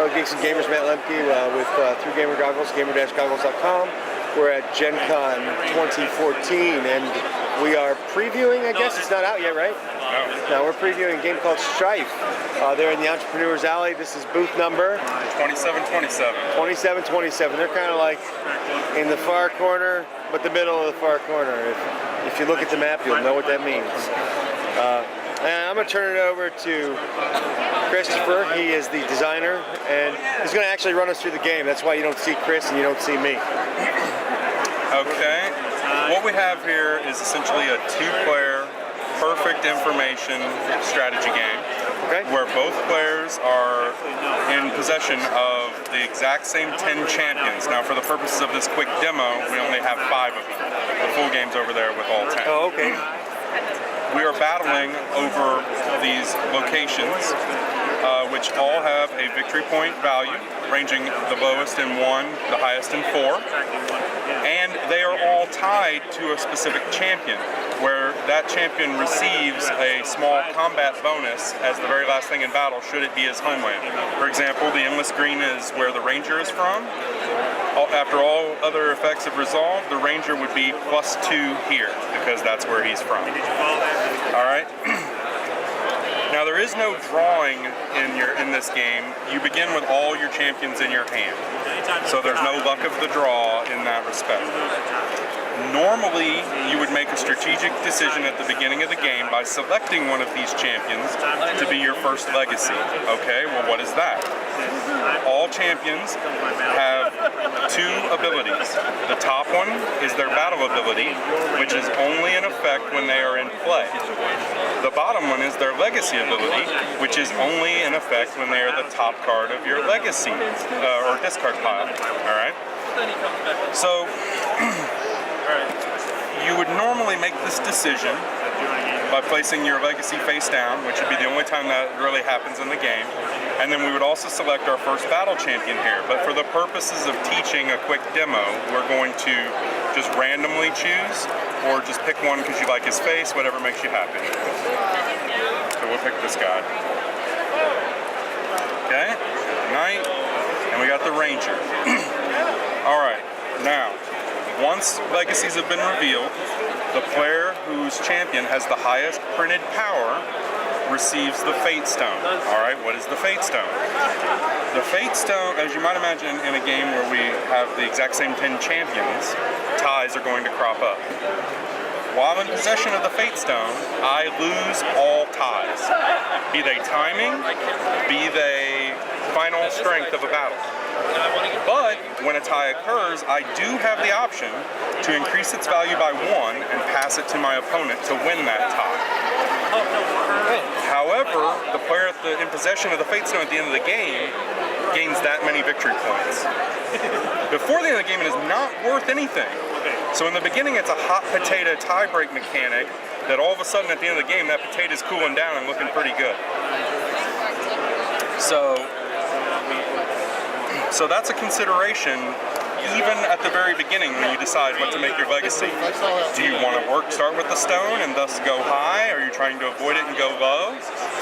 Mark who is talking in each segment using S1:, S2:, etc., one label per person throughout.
S1: Hello Geeks and Gamers, Matt Lemke with Through Gamer Goggles, gamer-goggles.com. We're at Gen Con 2014 and we are previewing, I guess it's not out yet, right? No, we're previewing a game called Strife. They're in the Entrepreneur's Alley. This is booth number
S2: 2727.
S1: 2727. They're kind of like in the far corner, but the middle of the far corner. If you look at the map, you'll know what that means. And I'm going to turn it over to Christopher. He is the designer, and he's going to actually run us through the game. That's why you don't see Chris and you don't see me.
S2: Okay. What we have here is essentially a two-player, perfect information strategy game.
S1: Okay.
S2: Where both players are in possession of the exact same 10 champions. Now, for the purposes of this quick demo, we only have 5 of them. The full game's over there with all 10.
S1: Oh, okay.
S2: We are battling over these locations, which all have a victory point value, ranging the lowest in 1, the highest in 4. And they are all tied to a specific champion, where that champion receives a small combat bonus as the very last thing in battle, should it be his homeland. For example, the endless green is where the ranger is from. After all other effects have resolved, the ranger would be +2 here, because that's where he's from. Alright? Now there is no drawing in this game. You begin with all your champions in your hand. So there's no luck of the draw in that respect. Normally, you would make a strategic decision at the beginning of the game by selecting one of these champions to be your first legacy. Okay, well what is that? All champions have 2 abilities. The top one is their battle ability, which is only in effect when they are in play. The bottom one is their legacy ability, which is only in effect when they are the top card of your legacy or discard pile. Alright? So, you would normally make this decision by placing your legacy face down, which would be the only time that really happens in the game. And then we would also select our first battle champion here. But for the purposes of teaching a quick demo, we're going to just randomly choose, or just pick one because you like his face, whatever makes you happy. So we'll pick this guy. Okay, knight, and we got the ranger. Alright, now, once legacies have been revealed, the player whose champion has the highest printed power receives the Fate Stone. Alright, what is the Fate Stone? The Fate Stone, as you might imagine in a game where we have the exact same 10 champions, ties are going to crop up. While in possession of the Fate Stone, I lose all ties. Be they timing, be they final strength of a battle. But when a tie occurs, I do have the option to increase its value by 1 and pass it to my opponent to win that tie. However, the player in possession of the Fate Stone at the end of the game gains that many victory points. Before the end of the game, it is not worth anything. So in the beginning, it's a hot potato tie-break mechanic that all of a sudden at the end of the game, that potato is cooling down and looking pretty good. So that's a consideration even at the very beginning when you decide what to make your legacy. Do you want to start with the stone and thus go high? Are you trying to avoid it and go low?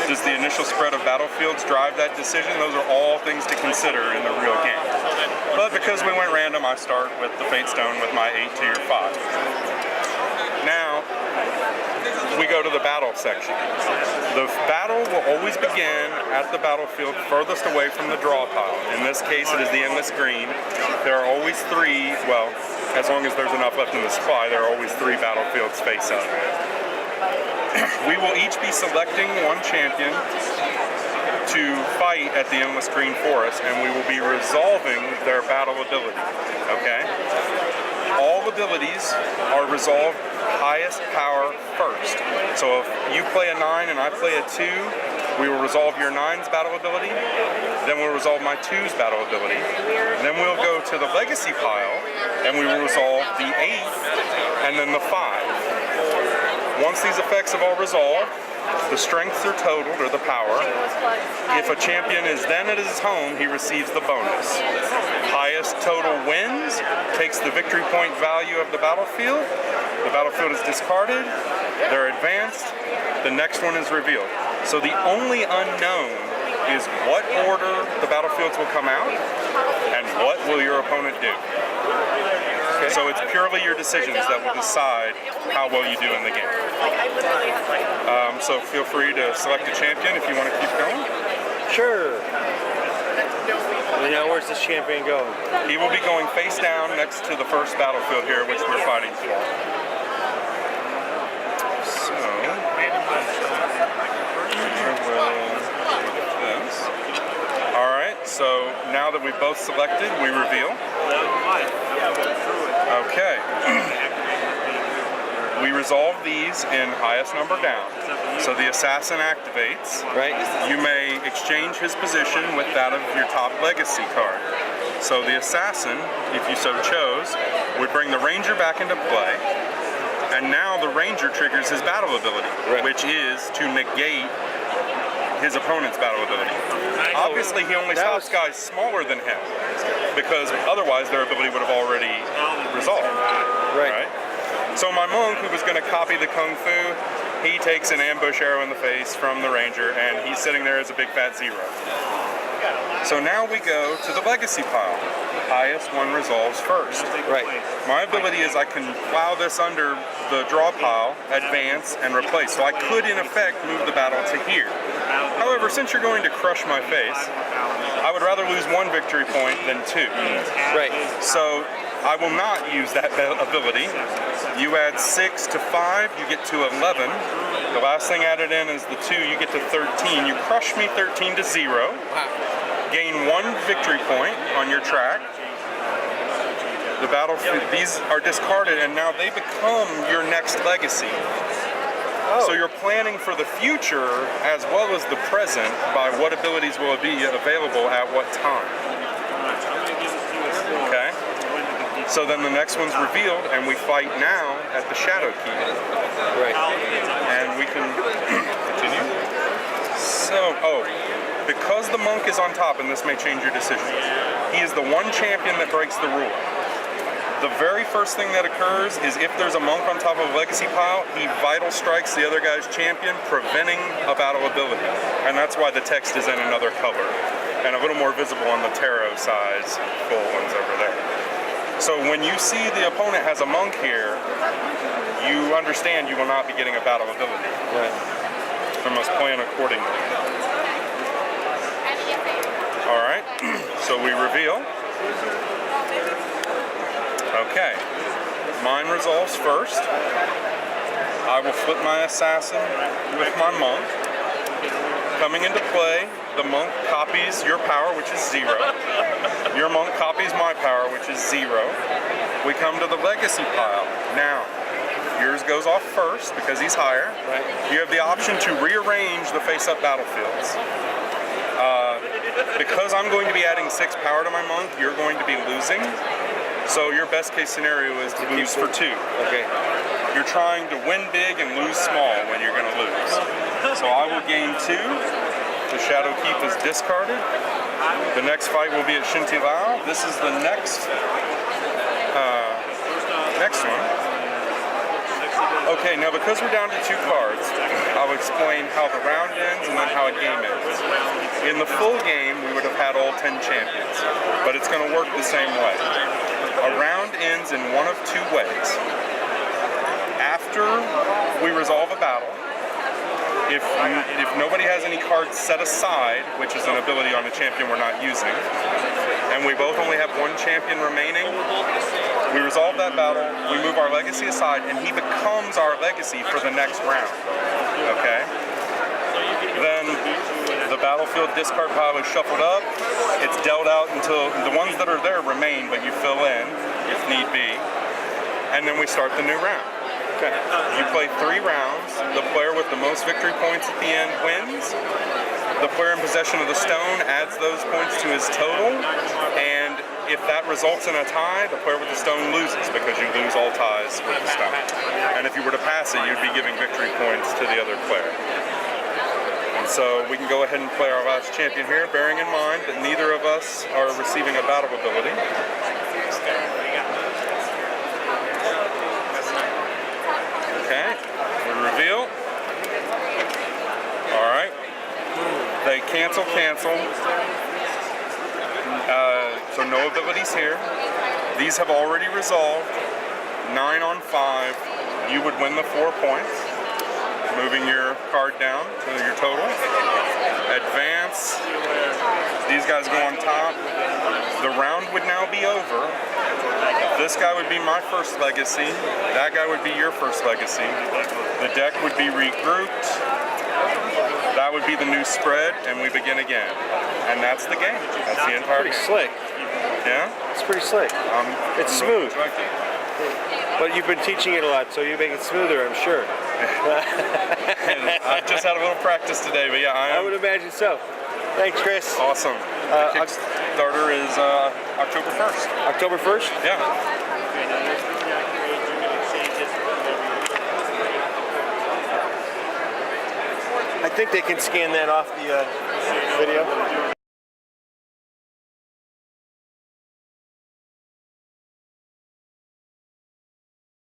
S2: Does the initial spread of battlefields drive that decision? Those are all things to consider in the real game. But because we went random, I start with the Fate Stone with my 8 tier 5. Now, we go to the battle section. The battle will always begin at the battlefield furthest away from the draw pile. In this case, it is the endless green. There are always 3, well, as long as there's enough left in the supply, there are always 3 battlefields face up. We will each be selecting one champion to fight at the endless green forest, and we will be resolving their battle ability, okay? All abilities are resolved highest power first. So if you play a 9 and I play a 2, we will resolve your 9's battle ability, then we'll resolve my 2's battle ability, then we'll go to the legacy pile, and we will resolve the 8, and then the 5. Once these effects have all resolved, the strengths are totaled, or the power. If a champion is then at his home, he receives the bonus. Highest total wins, takes the victory point value of the battlefield. The battlefield is discarded, they're advanced, the next one is revealed. So the only unknown is what order the battlefields will come out, and what will your opponent do.
S1: Okay.
S2: So it's purely your decisions that will decide how well you do in the game. So feel free to select a champion if you want to keep going.
S1: Sure. Now, where's this champion going?
S2: He will be going face down next to the first battlefield here, which we're fighting for. So, alright, so now that we've both selected, we reveal. Okay. We resolve these in highest number down. So the assassin activates.
S1: Right.
S2: You may exchange his position with that of your top legacy card. So the assassin, if you so chose, would bring the ranger back into play. And now the ranger triggers his battle ability,
S1: right,
S2: which is to negate his opponent's battle ability. Obviously, he only stops guys smaller than him, because otherwise their ability would have already resolved.
S1: Right.
S2: So my monk, who was going to copy the Kung Fu, he takes an ambush arrow in the face from the ranger, and he's sitting there as a big fat 0. So now we go to the legacy pile. Highest one resolves first.
S1: Right.
S2: My ability is I can plow this under the draw pile, advance, and replace. So I could, in effect, move the battle to here. However, since you're going to crush my face, I would rather lose 1 victory point than 2.
S1: Right.
S2: So I will not use that ability. You add 6 to 5, you get to 11. The last thing added in is the 2, you get to 13. You crush me 13 to 0. Gain 1 victory point on your track. The battlefield, these are discarded, and now they become your next legacy.
S1: Oh.
S2: So you're planning for the future as well as the present by what abilities will be available at what time. Okay? So then the next one's revealed, and we fight now at the Shadow Key.
S1: Right.
S2: And we can continue. So, because the monk is on top, and this may change your decision, he is the one champion that breaks the rule. The very first thing that occurs is if there's a monk on top of a legacy pile, he vital strikes the other guy's champion, preventing a battle ability. And that's why the text is in another color, and a little more visible on the tarot size full ones over there. So when you see the opponent has a monk here, you understand you will not be getting a battle ability.
S1: Right.
S2: We must plan accordingly. Alright, so we reveal. Okay, mine resolves first. I will flip my assassin with my monk. Coming into play, the monk copies your power, which is 0. Your monk copies my power, which is 0. We come to the legacy pile. Now, yours goes off first because he's higher.
S1: Right.
S2: You have the option to rearrange the face-up battlefields. Because I'm going to be adding 6 power to my monk, you're going to be losing. So your best case scenario is to lose for 2.
S1: Okay.
S2: You're trying to win big and lose small when you're going to lose. So I will gain 2. The Shadow Keep is discarded. The next fight will be at Shinti Lao. This is the next one. Okay, now because we're down to 2 cards, I'll explain how the round ends and then how a game ends. In the full game, we would have had all 10 champions, but it's going to work the same way. A round ends in one of 2 ways. After we resolve a battle, if nobody has any cards set aside, which is an ability on a champion we're not using, and we both only have 1 champion remaining, we resolve that battle, we move our legacy aside, and he becomes our legacy for the next round. Okay? Then the battlefield discard pile is shuffled up. It's dealt out until the ones that are there remain, but you fill in if need be. And then we start the new round. Okay. You play 3 rounds. The player with the most victory points at the end wins. The player in possession of the stone adds those points to his total, and if that results in a tie, the player with the stone loses because you lose all ties with the stone. And if you were to pass it, you'd be giving victory points to the other player. And so we can go ahead and play our last champion here, bearing in mind that neither of us are receiving a battle ability. Okay, we reveal. All right. They cancel. So no abilities here. These have already resolved. 9 on 5. You would win the 4 points. Moving your card down to your total. Advance. These guys go on top. The round would now be over. This guy would be my first legacy. That guy would be your first legacy. The deck would be regrouped. That would be the new spread, and we begin again. And that's the game. That's the entire
S1: Pretty
S2: game.
S1: slick.
S2: Yeah?
S1: It's pretty slick. It's smooth. But you've been teaching it a lot, so you make it smoother, I'm sure.
S2: I've just had a little practice today, but yeah,
S1: I would imagine so. Thanks, Chris.
S2: Awesome. The Kickstarter is October 1st.
S1: October 1st?
S2: Yeah.
S1: I think they can scan that off the video.